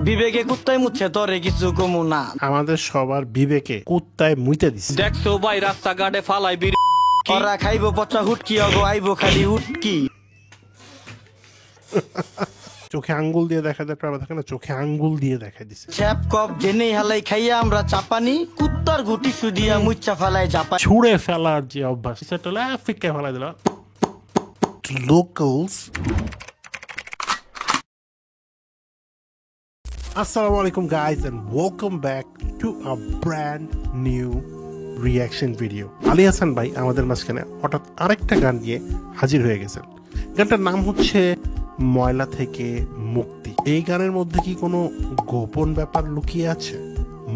বিবেকে কুত্তায় মুচ্ছে তোরে কিছু কমু না। আমাদের সবার বিবেকে কুত্তায় মুইতে দিছে। দেখছো ভাই রাস্তাঘাটে ফালাই বিড়ি, ওরা খাইবো পচা হুটকি, অগো আইবো খালি হুটকি। চোখে আঙ্গুল দিয়ে দেখা যায়, দেখে না, চোখে আঙ্গুল দিয়ে দেখা দিছে। চ্যাপ কপ জেনেই হালাই খাইয়া আমরা চাপানি, কুত্তার গুটি সুদিয়া মুচ্চা ফালাই চাপা। ছুঁড়ে ফেলার যে অভ্যাস, সেটা হলো ফিক্কা ফেলাই দিল। Locals. Assalamu alaikum guys and welcome back to a brand new reaction video. Ali Hasan ভাই আমাদের মাঝখানে হঠাৎ আরেকটা গান নিয়ে হাজির হয়ে গেছেন। গানটার নাম হচ্ছে ময়লা থেকে মুক্তি। এই গানের মধ্যে কি কোনো গোপন ব্যাপার লুকিয়ে আছে?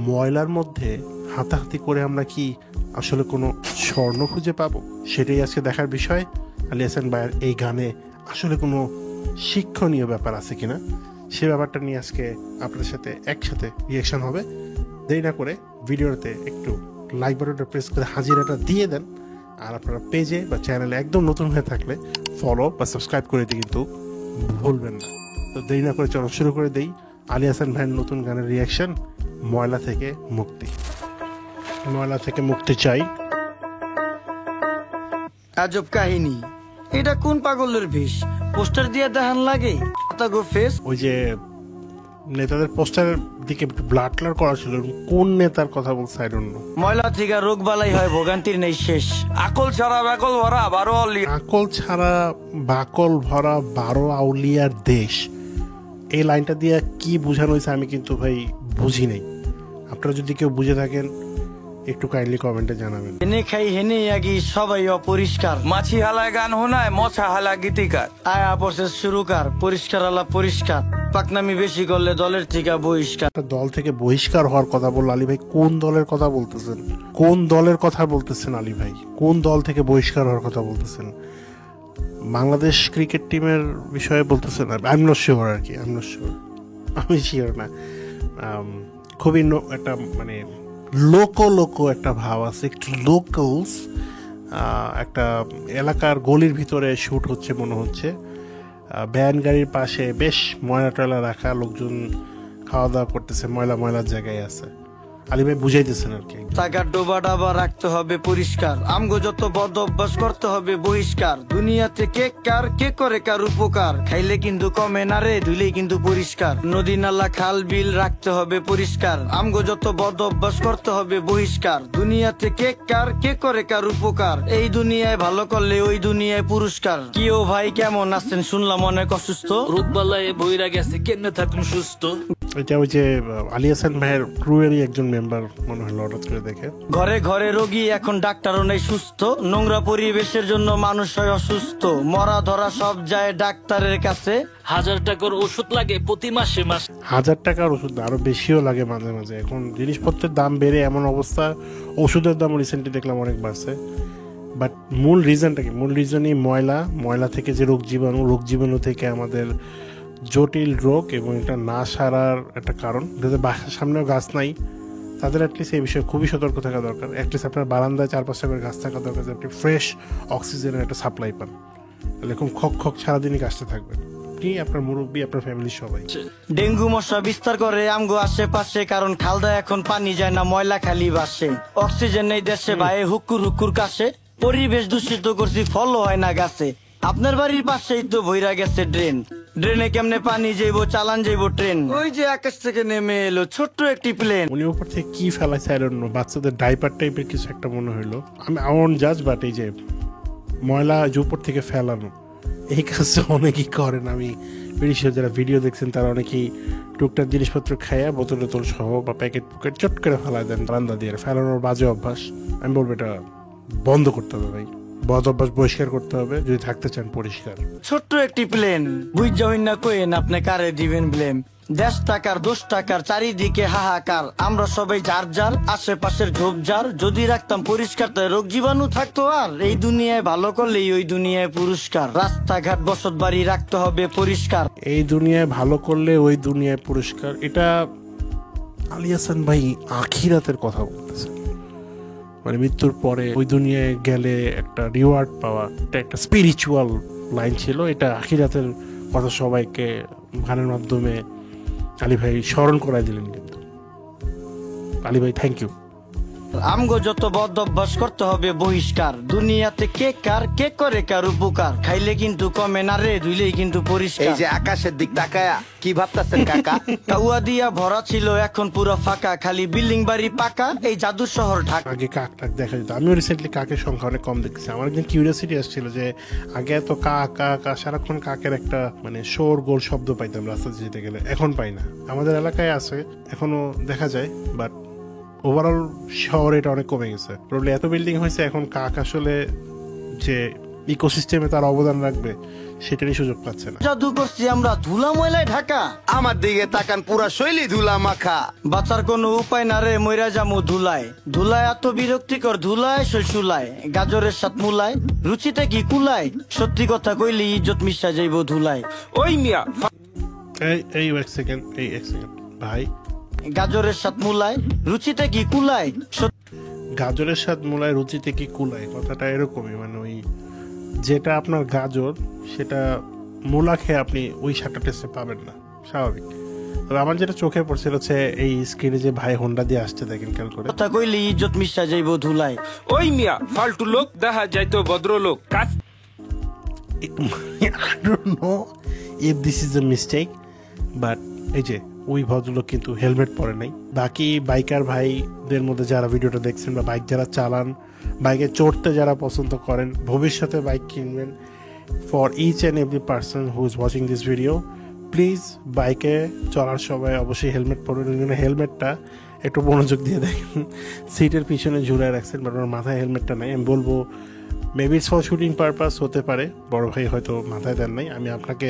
ময়লার মধ্যে হাতাহাতি করে আমরা কি আসলে কোনো স্বর্ণ খুঁজে পাবো? সেটাই আজকে দেখার বিষয়। আলী হাসান ভাইয়ের এই গানে আসলে কোনো শিক্ষণীয় ব্যাপার আছে কিনা, সে ব্যাপারটা নিয়ে আজকে আপনাদের সাথে একসাথে রিয়াকশন হবে। দেরি না করে ভিডিওতে একটু লাইক বাটনটা প্রেস করে হাজিরাটা দিয়ে দেন। আর আপনারা পেজে বা চ্যানেলে একদম নতুন হয়ে থাকলে ফলো বা সাবস্ক্রাইব করে দিতে কিন্তু ভুলবেন না। তো দেরি না করে চলো শুরু করে দেই আলী হাসান ভাইয়ের নতুন গানের রিয়াকশন, ময়লা থেকে মুক্তি। ময়লা থেকে মুক্তি চাই। আজব কাহিনী, এটা কোন পাগলের বেশ? পোস্টার দিয়ে দেখান লাগে গো ফেস। ওই যে নেতাদের পোস্টারের দিকে ব্লাড ক্লার করা ছিল, কোন নেতার কথা বলছে আই ডোন্ট নো। ময়লা থেকে রোগ বালাই হয়, ভোগান্তির নেই শেষ। আকল ছাড়া বাকল ভরা 12 অলি। আকল ছাড়া বাকল ভরা 12 আউলিয়ার দেশ, এই লাইনটা দিয়ে কি বোঝানো হয়েছে আমি কিন্তু ভাই বুঝি নাই। আপনারা যদি কেউ বুঝে থাকেন একটু কাইন্ডলি কমেন্টে জানাবেন। হেনে খাই হেনে আগি সবাই অপরিষ্কার, মাছি হালায় গান হোনায় মছা হালা গীতিকার। আয়া প্রসেস শুরুকার, পরিষ্কার আলা পরিষ্কার। পাকনামি বেশি করলে দলের থেকে বহিষ্কার। একটা দল থেকে বহিষ্কার হওয়ার কথা বলল আলী ভাই, কোন দলের কথা বলতেছেন? কোন দলের কথা বলতেছেন আলী ভাই? কোন দল থেকে বহিষ্কার হওয়ার কথা বলতেছেন? বাংলাদেশ ক্রিকেট টিমের বিষয়ে বলতেছেন? আই এম নট শিওর আর কি, আমি শিওর না। খুবই একটা মানে লোকো একটা ভাব আছে, একটু লোকালস। একটা এলাকার গলির ভিতরে শুট হচ্ছে মনে হচ্ছে। ভ্যান গাড়ির পাশে বেশ ময়লা টয়লা রাখা, লোকজন খাওয়া দাওয়া করতেছে, ময়লার জায়গায় আছে। আলী ভাই বুঝাইতেছেন আর কি। টাকা ডোবা ডাবা রাখতে হবে পরিষ্কার, আমগো যত বদ অভ্যাস করতে হবে বহিষ্কার। দুনিয়াতে কে করে কার উপকার, খাইলে কিন্তু কমে না রে, ধুইলেই কিন্তু পরিষ্কার। নদী নালা খাল বিল রাখতে হবে পরিষ্কার, আমগো যত বদ অভ্যাস করতে হবে বহিষ্কার। দুনিয়াতে কে করে কার উপকার, এই দুনিয়ায় ভালো করলে ওই দুনিয়ায় পুরস্কার। কি ও ভাই কেমন আছেন? শুনলাম অনেক অসুস্থ। রোগবালায় বইরা গেছে, কেমনে থাকুন সুস্থ। এটা ওই যে আলী হাসান ভাইয়ের ক্রুয়েরই একজন মেম্বার মনে হলো হঠাৎ করে দেখে। ঘরে ঘরে রোগী, এখন ডাক্তারও নেই সুস্থ। নোংরা পরিবেশের জন্য মানুষ হয় অসুস্থ, মরা ধরা সব যায় ডাক্তারের কাছে। 1000 টাকার ওষুধ লাগে প্রতি মাসে। 1000 টাকার ওষুধ আরো বেশিও লাগে মাঝে মাঝে। এখন জিনিসপত্রের দাম বেড়ে এমন অবস্থা, ওষুধের দাম রিসেন্টলি দেখলাম অনেক বাড়ছে। বাট মূল রিজনটা কি? মূল রিজনই ময়লা থেকে যে রোগ জীবাণু থেকে আমাদের জটিল রোগ, এবং এটা না সারার একটা কারণ। যাদের বাসার সামনেও গাছ নাই তাদের অ্যাটলিস্ট এই বিষয়ে খুবই সতর্ক থাকা দরকার। অ্যাটলিস্ট আপনার বারান্দায় 4-5টা করে গাছ থাকা দরকার, যাতে আপনি ফ্রেশ অক্সিজেনের একটা সাপ্লাই পান। এরকম খক সারাদিনই গাছটা থাকবেন, আপনি, আপনার মুরব্বী, আপনার ফ্যামিলির সবাই। ডেঙ্গু মশা বিস্তার করে আমগো আশেপাশে, কারণ খালদা এখন পানি যায় না, ময়লা খালি বাসে। অক্সিজেন নেই দেশে ভাই, হুক্কুর কাশে। পরিবেশ দূষিত করছি, ফলও হয় না গাছে। আপনার বাড়ির পাশেই তো ভইরা গেছে ড্রেনে কেমনে পানি যাইবো, চালান যাইবো ট্রেন। ওই যে আকাশ থেকে নেমে এলো ছোট্ট একটি প্লেন। উনি উপর থেকে কি ফেলাইছে আই ডোন্ট নো, বাচ্চাদের ডাইপার টাইপের কিছু একটা মনে হইলো। আমি আওয়ান জাজ, বাট এই যে ময়লা যে উপর থেকে ফেলানো, এই কাজটা অনেকেই করেন। আমি বিদেশে যারা ভিডিও দেখছেন তারা অনেকেই টুকটাক জিনিসপত্র খাইয়া বোতল সহ বা প্যাকেট চট করে ফেলায় দেন বারান্দা দিয়ে। ফেলানোর বাজে অভ্যাস, আমি বলবো এটা বন্ধ করতে হবে ভাই। বদ অভ্যাস বহিষ্কার করতে হবে যদি থাকতে চান পরিষ্কার। ছোট্ট একটি প্লেন, বুঝা হইন না কইেন আপনি কারে দিবেন ব্লেম। 10 টাকার 10 টাকার চারিদিকে হাহাকার, আমরা সবাই যার আশেপাশের ঝোপঝাড় যদি রাখতাম পরিষ্কার, তাই রোগ জীবাণু থাকতো আর। এই দুনিয়ায় ভালো করলেই ওই দুনিয়ায় পুরস্কার। রাস্তাঘাট বসত বাড়ি রাখতে হবে পরিষ্কার, এই দুনিয়ায় ভালো করলে ওই দুনিয়ায় পুরস্কার। এটা আলী হাসান ভাই আখিরাতের কথা বলতেছে, মানে মৃত্যুর পরে ওই দুনিয়ায় গেলে একটা রিওয়ার্ড পাওয়া, এটা একটা স্পিরিচুয়াল লাইন ছিল। এটা আখিরাতের কথা সবাইকে গানের মাধ্যমে আলী ভাই স্মরণ করাই দিলেন কিন্তু। আলী ভাই থ্যাংক ইউ। আমগো যত বদ অভ্যাস করতে হবে বহিষ্কার, দুনিয়াতে কে কার কে করে কার উপকার, খাইলে কিন্তু কমে না রে ধুইলেই কিন্তু এই পরিষ্কার। যে আকাশের দিক তাকায়া কি ভাবতাছেন কাকা? কাউয়া দিয়া ভরা ছিল এখন পুরো ফাঁকা, খালি বিল্ডিং বাড়ি পাকা এই জাদু শহর ঢাকা। আগে কাক টাক দেখা যেত, আমিও রিসেন্টলি কাকের সংখ্যা অনেক কম দেখছি। আমার একদিন কিউরিয়াসিটি আসছিল যে আগে এত কা সারাক্ষণ কাকের একটা মানে শোর গোল শব্দ পাইতাম রাস্তা যেতে গেলে, এখন পাই না। আমাদের এলাকায় আছে এখনো দেখা যায়, বাট ওভারঅল শহরে এটা অনেক কমে গেছে। প্রবলেম এত বিল্ডিং হয়েছে, এখন কাক আসলে যে ইকোসিস্টেমে তার অবদান রাখবে সেটারই সুযোগ পাচ্ছে না। জাদু করছি আমরা ধুলা ময়লায় ঢাকা, আমার দিকে তাকান পুরা শৈলী ধুলা মাখা। বাঁচার কোনো উপায় না রে মইরা জামু ধুলায়, ধুলায় এত বিরক্তিকর ধুলায় শৈশুলায়, গাজরের সাথ মুলায় রুচিতে কি কুলায়, সত্যি কথা কইলি ইজ্জত মিশা যাইব ধুলায়। ওই মিয়া এই এক সেকেন্ড ভাই, গাজরের সাথ মুলায় রুচিতে কি কুলায়, গাজরের স্বাদ মূলায় রুচিতে কি কুলায়, কথাটা এরকমই। মানে ওই যেটা আপনার গাজর সেটা মূলা খেয়ে আপনি ওই স্বাদটা টেস্টে পাবেন না, স্বাভাবিক। তবে আমার যেটা চোখে পড়ছে হচ্ছে এই স্ক্রিনে যে ভাই হোন্ডা দিয়ে আসছে দেখেন খেয়াল করে। কথা কইলি ইজ্জত মিশা যাইব ধুলায়। ওই মিয়া ফালতু লোক দেখা যাইতো ভদ্রলোক কাজ। I don't know if this is a mistake, but এই যে ওই ভদ্রলোক কিন্তু হেলমেট পরে নাই। বাকি বাইকার ভাইদের মধ্যে যারা ভিডিওটা দেখছেন বা বাইক যারা চালান, বাইকে চড়তে যারা পছন্দ করেন, ভবিষ্যতে বাইক কিনবেন, for each and every person who is watching this video, please বাইকে চলার সময় অবশ্যই হেলমেট পরবেন। হেলমেটটা একটু মনোযোগ দিয়ে দেখেন, সিটের পিছনে ঝুলায় রাখছেন বাট ওর মাথায় হেলমেটটা নাই। আমি বলবো maybe it's for shooting purpose হতে পারে, বড় ভাই হয়তো মাথায় দেন নাই। আমি আপনাকে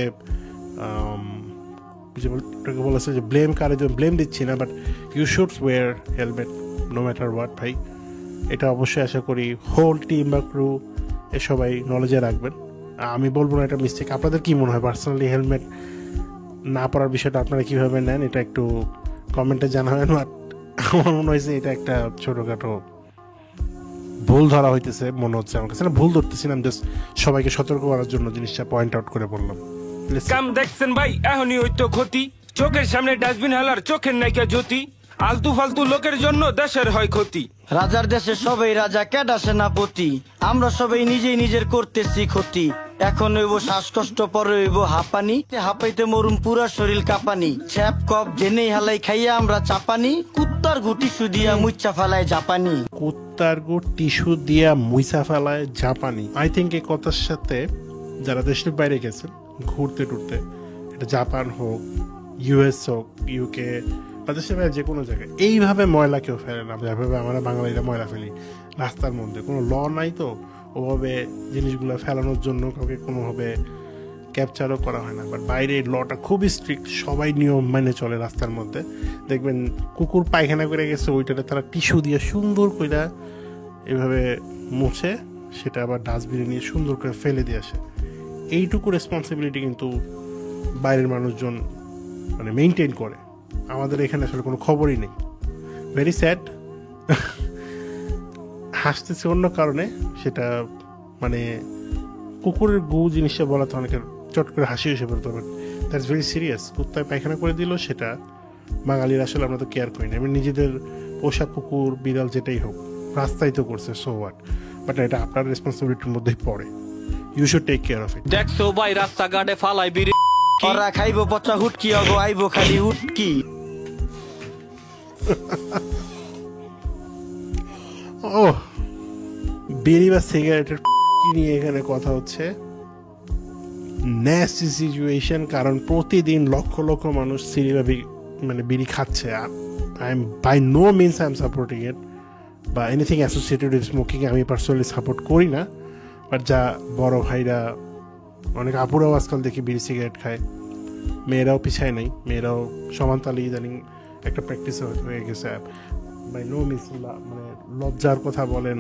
বলেছে যে ব্লেম দিচ্ছি না, but you should wear helmet no matter what ভাই। এটা অবশ্যই আশা করি হোল টিম বা ক্রু এ সবাই নলেজে রাখবেন। আমি বলবো না এটা মিস্টেক। আপনাদের কি মনে হয় পার্সোনালি হেলমেট না পরার বিষয়টা আপনারা কীভাবে নেন, এটা একটু কমেন্টে জানাবেন। বাট আমার মনে হয়েছে এটা একটা ছোটোখাটো ভুল ধরা হইতেছে মনে হচ্ছে আমার কাছে। না, ভুল ধরতেছিলাম, জাস্ট সবাইকে সতর্ক করার জন্য জিনিসটা পয়েন্ট আউট করে বললাম। কাম দেখছেন ভাই, এখনই হইতো ক্ষতি। চোখের সামনে ডাস্টবিন হেলার চোখের নাইকা জ্যোতি, আলতু ফালতু লোকের জন্য দেশের হয় ক্ষতি। রাজার দেশে সবাই রাজা কেডা সেনাপতি, আমরা সবাই নিজেই নিজের করতেছি ক্ষতি। এখন হইব শ্বাসকষ্ট পরে হইব হাঁপানি, হাঁপাইতে মরুম পুরা শরীর কাঁপানি, ছ্যাপ কপ জেনেই হালাই খাইয়া আমরা চাপানি, কুত্তার গুটি সুদিয়া মুচ্চা ফালায় জাপানি। কুত্তার গুড় টিস্যু দিয়া মুইসা ফেলায় জাপানি। আই থিঙ্ক এই কথার সাথে যারা দেশের বাইরে গেছেন ঘুরতে টুরতে, এটা জাপান হোক, ইউএস হোক, ইউকে বা দেশের বাইরে যে কোনো জায়গায়, এইভাবে ময়লা কেউ ফেলে না যেভাবে আমরা বাঙালিরা ময়লা ফেলি রাস্তার মধ্যে। কোনো ল নাই তো ওভাবে জিনিসগুলো ফেলানোর জন্য কাউকে কোনোভাবে ক্যাপচারও করা হয় না। বাট বাইরে এই লটা খুবই স্ট্রিক্ট, সবাই নিয়ম মেনে চলে রাস্তার মধ্যে। দেখবেন কুকুর পায়খানা করে গেছে, ওইটাতে তারা টিস্যু দিয়ে সুন্দর করে এভাবে মুছে সেটা আবার ডাস্টবিনে নিয়ে সুন্দর করে ফেলে দিয়ে আসে। এইটুকু রেসপন্সিবিলিটি কিন্তু বাইরের মানুষজন মানে মেনটেন করে, আমাদের এখানে আসলে কোনো খবরই নেই। Very sad. হাসতেছে অন্য কারণে, সেটা মানে কুকুরের গু জিনিসটা বলাতে অনেকের চট করে হাসি এসে পড়তো, বাট দ্যাটস ভেরি সিরিয়াস। কুত্তায় পায়খানা করে দিল সেটা বাঙালির আসলে আমরা তো কেয়ার করি না। আমি নিজেদের পোষা কুকুর বিড়াল যেটাই হোক রাস্তায় তো করছে, সো হোয়াট, বাট এটা আপনার রেসপন্সিবিলিটির মধ্যেই পড়ে। You should take care of it. দেখছো ভাই রাস্তাঘাটে ফালাই বিড়ি, ওরা খাইব পচা হুটকি, অগো আইব খালি হুটকি। ও বিড়ি বা সিগারেটের নিয়ে এখানে কথা হচ্ছে। ন্যাস্টি সিচুয়েশন, কারণ প্রতিদিন লক্ষ লক্ষ মানুষ সিগারেট বা মানে বিড়ি খাচ্ছে। I am by no means I am supporting it বা এনিথিং অ্যাসোসিয়েটেড উইথ স্মোকিং আমি পার্সোনালি সাপোর্ট করি না। বাট যা বড় ভাইরা, অনেক আপুরাও আজকাল দেখি বিড়ি সিগারেট খায়, মেয়েরাও পিছায় নাই, মেয়েরাও সমান তালে ইদানিং একটা প্র্যাকটিস হয়ে গেছে। বাই নো মিনস মানে লজ্জার কথা বলেন,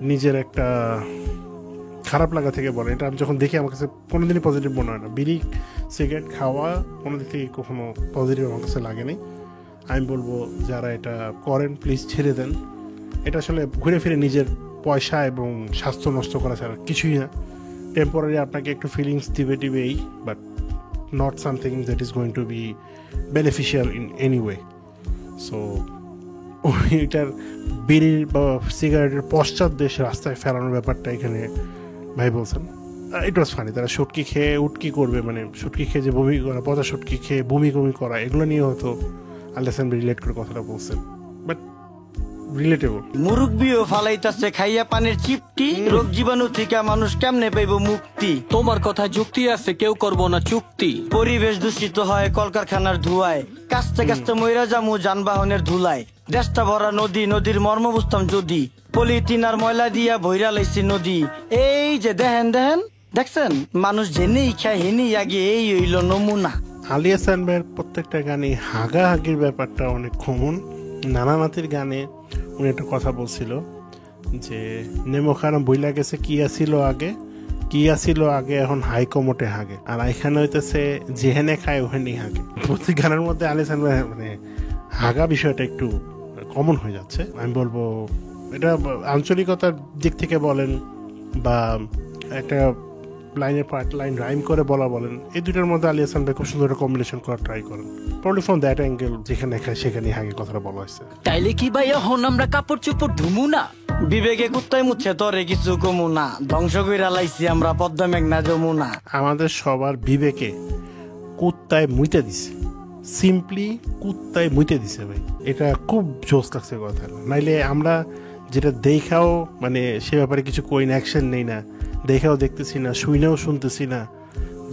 নিজের একটা খারাপ লাগা থেকে বলেন, এটা আমি যখন দেখি আমার কাছে কোনোদিনই পজিটিভ মনে হয় না। বিড়ি সিগারেট খাওয়া কোনো দিক থেকে কখনো পজিটিভ আমার কাছে লাগে নাই। আমি বলবো যারা এটা করেন প্লিজ ছেড়ে দেন। এটা আসলে ঘুরে ফিরে নিজের পয়সা এবং স্বাস্থ্য নষ্ট করা ছাড়া কিছুই না। টেম্পোরারি আপনাকে একটু ফিলিংস দিবেই, but not something that is going to be beneficial in any way. So এটার বিড়ির বা সিগারেটের পশ্চাৎ দেশ রাস্তায় ফেলানোর ব্যাপারটা এখানে ভাই বলছেন ইট ওয়াজ ফানি। তারা শুটকি খেয়ে উটকি করবে, মানে শুটকি খেয়ে যে বমি করা, পচা শুটকি খেয়ে বমি করা, এগুলো নিয়ে হয়তো আলেসান রিলেট করে কথাটা বলছেন, বাট রিলেটেবল। মুরুব্বিও ফালাইতাছে খাইয়া পানের চিপটি, রোগ জীবাণু থেকে মানুষ কেমনে পাইব মুক্তি। তোমার কথা যুক্তি আছে, কেউ করবো না চুক্তি। পরিবেশ দূষিত হয় কলকারখানার ধোঁয়ায়, কাস্তে কাস্তে মইরা জামু যানবাহনের ধুলায়। দেশটা ভরা নদী, নদীর মর্ম বুঝতাম যদি, পলিথিন আর ময়লা দিয়া ভইরা লাইছি নদী। এই যে দেখেন দেখছেন, মানুষ জেনেই খায় হেনেই আগে, এই হইল নমুনা। আলিয়া হাসান ভাইয়ের প্রত্যেকটা গানে হাগাহাগির ব্যাপারটা অনেক কমন। নানা নাতির গানে উনি একটা কথা বলছিল যে নেমো খারাম বইলা গেছে কি আসিল আগে এখন হাই কমোটে হাগে, আর এখানে হইতেছে যেহেনে খায় ওখানেই হাগে। প্রতি গানের মধ্যে আলিয়া হাসান ভাই মানে হাগা বিষয়টা একটু কমন হয়ে যাচ্ছে। আমি বলবো এটা আঞ্চলিকতার দিক থেকে বলেন বা একটা লাইনের পার্ট লাইন রাইম করে বলেন, এই দুইটার মধ্যে আলিয়া হাসান ভাই খুব সুন্দর একটা কম্বিনেশন করার ট্রাই করেন। প্রবলি ফ্রম দ্যাট অ্যাঙ্গেল যেখানে খায় সেখানে হাগে কথাটা বলা হয়েছে। তাইলে কি ভাই এখন আমরা কাপড় চোপড় ধুমু না? বিবেকে কুত্তায় মুচ্ছে তরে কিছু কমু না, ধ্বংস কইরা লাইছি আমরা পদ্মা মেঘনা যমুনা। আমাদের সবার বিবেকে কুত্তায় মুইতে দিছে, সিম্পলি কুত্তায় মুইতে দিছে ভাই। এটা খুব জোস লাগছে কথা। নাইলে আমরা যেটা দেখাও মানে সে ব্যাপারে কিছু কই না, অ্যাকশন নেই না, দেখাও দেখতেছি না, শুইনাও শুনতেছি না,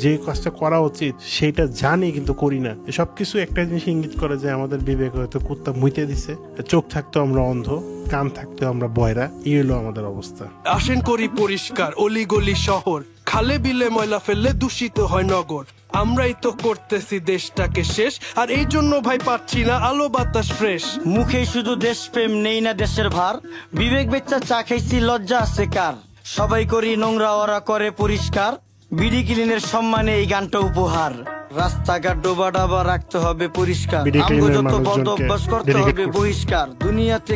যে কাজটা করা উচিত সেটা জানি কিন্তু করি না। সব কিছু একটা জিনিস ইঙ্গিত করে যে আমাদের বিবেক হয়তো কুত্তা মুইতে দিছে, চোখ থাকতো আমরা অন্ধ, কান থাকতো আমরা বয়রা, এই হলো আমাদের অবস্থা। আসেন করি পরিষ্কার অলি গলি শহর, খালে বিলে ময়লা ফেললে দূষিত হয় নগর। আমরাই তো করতেছি দেশটাকে শেষ, আর এই জন্য ভাই পাচ্ছি না আলো বাতাস ফ্রেশ। মুখে শুধু দেশপ্রেম, নেই না দেশের ভার, বিবেক বেচ্চা চা খাইছি লজ্জা আছে কার। সবাই করি নোংরা, ওরা করে পরিষ্কার, বিডি ক্লিনের সম্মানে এই গানটা উপহার। রাস্তাঘাট ডোবা ডাবা রাখতে হবে পরিষ্কার, বিডি আমগো ক্লিনের যত বদ মানুষজনকে অভ্যাস করতে dedicate হবে করছি। বহিষ্কার। দুনিয়াতে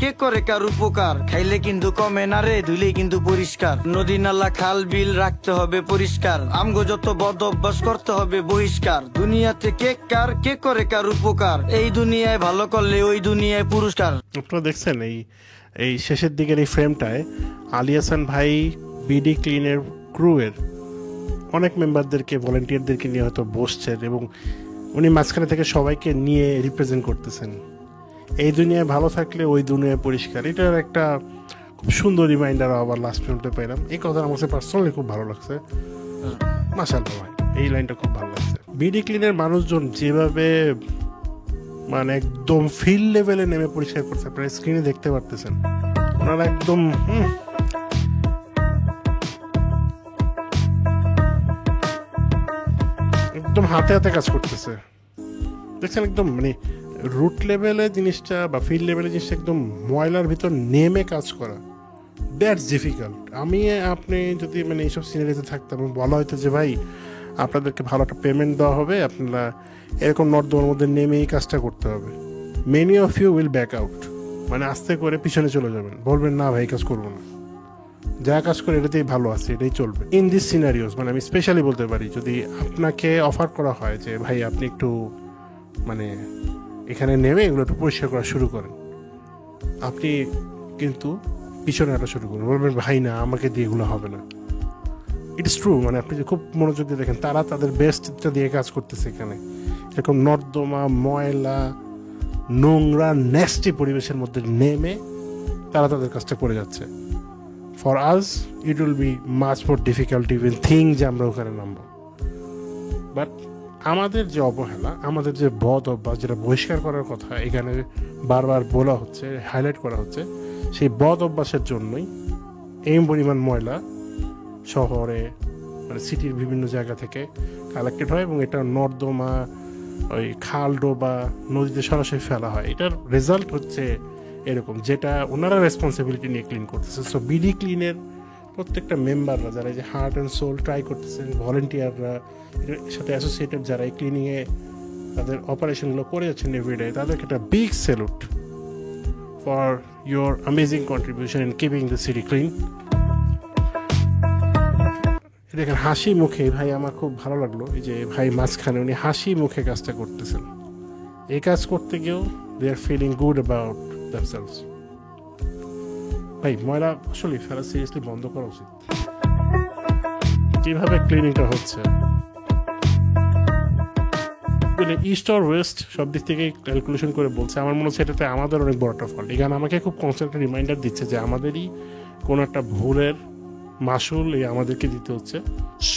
কে করে কার উপকার, খাইলে কিন্তু কমে না রে, ধুইলে কিন্তু পরিষ্কার। নদী নালা খাল বিল রাখতে হবে পরিষ্কার, আমগো যত বদ অভ্যাস করতে হবে বহিষ্কার। দুনিয়াতে কে করে কার উপকার, এই দুনিয়ায় ভালো করলে ওই দুনিয়ায় পুরস্কার। আপনারা দেখছেন এই শেষের দিকের এই ফ্রেমটায় আলিয়া হাসান ভাই বিডি ক্লিনের ক্রুয়ের অনেক মেম্বারদেরকে, ভলেন্টিয়ারদেরকে নিয়ে হয়তো বসছেন এবং উনি মাঝখানে থেকে সবাইকে নিয়ে রিপ্রেজেন্ট করতেছেন। এই দুনিয়ায় ভালো থাকলে ওই দুনিয়ায় পরিষ্কার, এটার একটা খুব সুন্দর রিমাইন্ডার আবার লাস্ট মিনিটে পেলাম। এই কথা আমার কাছে পার্সোনালি খুব ভালো লাগছে। মাশাআল্লাহ ভাই, এই লাইনটা খুব ভালো লাগছে। বিডি ক্লিনের মানুষজন যেভাবে মানে একদম ফিল্ড লেভেলে নেমে পরিষ্কার করছে, আপনারা স্ক্রিনে দেখতে পারতেছেন। ওনারা একদম হাতে হাতে কাজ করতেছে, দেখছেন একদম মানে রুট লেভেলে জিনিসটা বা ফিল্ড লেভেলে জিনিসটা একদম ময়লার ভিতর নেমে কাজ করা, দ্যাটস ডিফিকাল্ট। আপনি যদি মানে এইসব সিনারিতে থাকতাম, বলা হয়তো যে ভাই আপনাদেরকে ভালো একটা পেমেন্ট দেওয়া হবে, আপনারা এরকম নর্দমার মধ্যে নেমে এই কাজটা করতে হবে, many of you will back out, মানে আস্তে করে পিছনে চলে যাবেন, বলবেন না ভাই কাজ করবো না, যা কাজ করে এটাতেই ভালো আছে, এটাই চলবে। ইন দিস সিনারিওস মানে আমি স্পেশালি বলতে পারি, যদি আপনাকে অফার করা হয় যে ভাই আপনি একটু মানে এখানে নেমে এগুলো একটু পরিষ্কার করা শুরু করেন, আপনি কিন্তু পিছনে হাঁটা শুরু করবেন, বলবেন ভাই না আমাকে দিয়ে এগুলো হবে না। ইটস ট্রু, মানে আপনি যে খুব মনোযোগ দিয়ে দেখেন, তারা তাদের বেস্টটা দিয়ে কাজ করতেছে এখানে, এরকম নর্দমা ময়লা নোংরা নেস্টি পরিবেশের মধ্যে নেমে তারা তাদের কাজটা করে যাচ্ছে। For us, it will be much more difficult to even think যে আমরা ওখানে নামবো। বাট আমাদের যে অবহেলা, আমাদের যে বদ অভ্যাস, যেটা বহিষ্কার করার কথা এখানে বারবার বলা হচ্ছে, হাইলাইট করা হচ্ছে, সেই বদ অভ্যাসের জন্যই এই পরিমাণ ময়লা শহরে মানে সিটির বিভিন্ন জায়গা থেকে কালেক্টেড হয় এবং এটা নর্দমা, ওই খাল ডোবা, নদীতে সরাসরি ফেলা হয়। এটার রেজাল্ট হচ্ছে এরকম, যেটা ওনারা রেসপন্সিবিলিটি নিয়ে ক্লিন করতেছে। সো বিডি ক্লিনের প্রত্যেকটা মেম্বাররা যারা এই যে হার্ট অ্যান্ড সোল ট্রাই করতেছেন, ভলেন্টিয়াররা, এর সাথে অ্যাসোসিয়েটেড যারা এই ক্লিনিংয়ে তাদের অপারেশনগুলো করে যাচ্ছেন এভরিডে, তাদেরকে একটা big salute for your amazing contribution in keeping the city clean. দেখেন হাসি মুখে ভাই, আমার খুব ভালো লাগলো এই যে ভাই মাঝখানে উনি হাসি মুখে কাজটা করতেছেন। এই কাজ করতে গিয়েও দে are feeling good about themselves. ভাই ময়লা আসলে ফেলা সিরিয়াসলি বন্ধ করা উচিত। কিভাবে ক্লিনিংটা হচ্ছে ইস্ট আর ওয়েস্ট সব দিক থেকে ক্যালকুলেশন করে বলছে, আমার মনে হচ্ছে এটাতে আমাদের অনেক বড় একটা ফল্ট। এখানে আমাকে খুব কনস্ট্যান্ট রিমাইন্ডার দিচ্ছে যে আমাদেরই কোনো একটা ভুলের মাসুল আমাদেরকে দিতে হচ্ছে।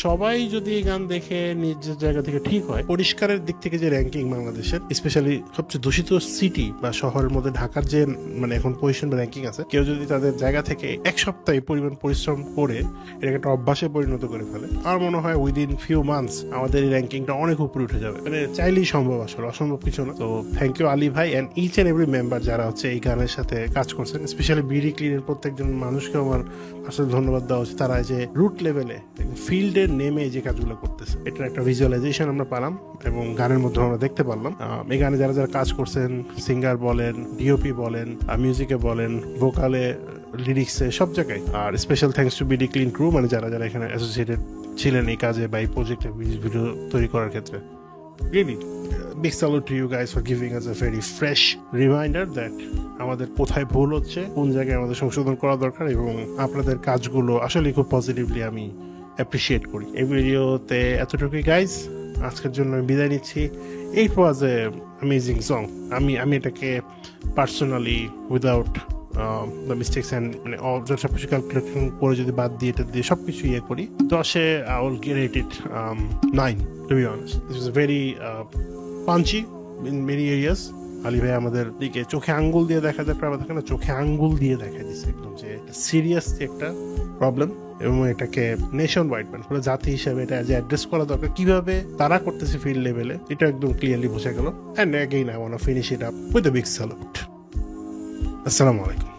সবাই যদি এই গান দেখে নিজের জায়গা থেকে ঠিক হয়, পরিষ্কারের দিক থেকে যে র্যাঙ্কিং বাংলাদেশের স্পেশালি সবচেয়ে দূষিত সিটি বা শহরের মধ্যে ঢাকার যে মানে এখন পজিশন বা র্যাঙ্কিং আছে, কেউ যদি তাদের জায়গা থেকে এক সপ্তাহে পরিমাণ পরিশ্রম করে এটাকে একটা অভ্যাসে পরিণত করে ফেলে, আমার মনে হয় উইদিন ফিউ মান্থস আমাদের এই র্যাঙ্কিংটা অনেক উপরে উঠে যাবে। মানে চাইলেই সম্ভব, আসলে অসম্ভব কিছু না। তো থ্যাংক ইউ আলী ভাই and each and every member যারা হচ্ছে এই গানের সাথে কাজ করছেন, স্পেশালি বিডি ক্লিনের প্রত্যেকজন মানুষকে আমার আসলে ধন্যবাদ দেওয়া উচিত। তারা যে রুট লেভেলে ফিল্ডে নেমে যে কাজগুলো করতেছে, এটার একটা ভিজুয়ালাইজেশন আমরা পেলাম এবং গানের মধ্যে আমরা দেখতে পারলাম। এই গানে যারা যারা কাজ করছেন, সিঙ্গার বলেন, ডিওপি বলেন, মিউজিকে বলেন, ভোকালে, লিরিক্সে, সব জায়গায়। আর special thanks to BD clean crew, মানে যারা যারা এখানে অ্যাসোসিয়েটেড ছিলেন এই কাজে বা এই প্রজেক্টে ভিডিও তৈরি করার ক্ষেত্রে। Really big salute to you guys for giving us a very fresh reminder that আমাদের কোথায় ভুল হচ্ছে, কোন জায়গায় আমাদের সংশোধন করা দরকার, এবং আপনাদের কাজগুলো আসলে খুব পজিটিভলি আমি অ্যাপ্রিসিয়েট করি। এই ভিডিওতে এতটুকুই গাইজ, আজকের জন্য আমি বিদায় নিচ্ছি। ইট ওয়াজ এ অ্যামেজিং সং। আমি এটাকে personally without the mistakes and মানে সব কিছু ক্যালকুলেশন করে যদি বাদ দিয়ে এটা দিয়ে সব কিছু ইয়ে করি, 10-এ I will rate it 9 to be honest. This was very Panji in many areas. Ali ভাই আমাদের দিকে চোখে আঙ্গুল দিয়ে দেখা যায়, প্রায় দেখে না, চোখে আঙ্গুল দিয়ে দেখা দিচ্ছে একদম যে সিরিয়াস একটা প্রবলেম, এবং এটাকে নেশন ওয়াইড মানে পুরো জাতি হিসাবে এটা যে অ্যাড্রেস করা দরকার, কিভাবে তারা করতেছে ফিল্ড লেভেলে, এটা একদম ক্লিয়ারলি বোঝা গেল। And again I want to finish it up with a big salute. আসসালামু আলাইকুম।